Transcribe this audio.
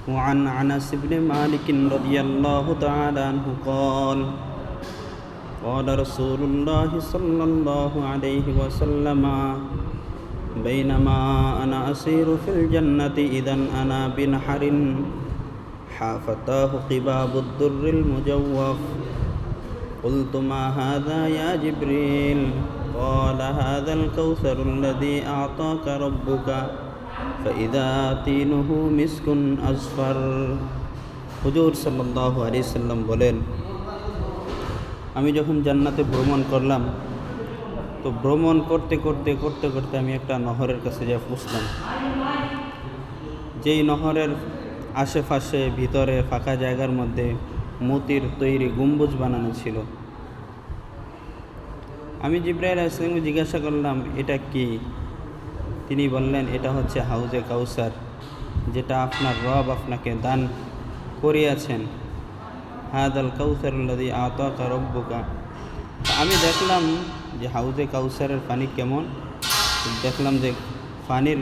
وعن أنس بن مالك رضي الله تعالى عنه قال قال رسول الله صلى الله عليه وسلم بينما أنا أسير في الجنة إذا أنا بنحر حافتاه قباب الدر المجوف قلت ما هذا يا جبريل قال هذا الكوثر الذي أعطاك ربك فإذا تينه مسك أصفر হুজুর সাল্লাল্লাহু আলাইহি সাল্লাম বলেন, আমি যখন জান্নাতে ভ্রমণ করলাম তো ভ্রমণ করতে করতে আমি একটা নহরের কাছে যা পৌঁছলাম। যেই নহরের আশেপাশে ভিতরে ফাঁকা জায়গার মধ্যে মতির তৈরি গম্বুজ বানানো ছিল। আমি জিবরাইল আলাইহিস সালামকে জিজ্ঞাসা করলাম, এটা কি? তিনি বললেন, এটা হচ্ছে হাউজে কাউসার, যেটা আপনার রব আপনাকে দান করিয়াছেন। হাদাল কাউসারুল্লাযী আতাকা রব্বুকা। আমি দেখলাম যে হাউজে কাউসারের পানি কেমন। দেখলাম যে পানির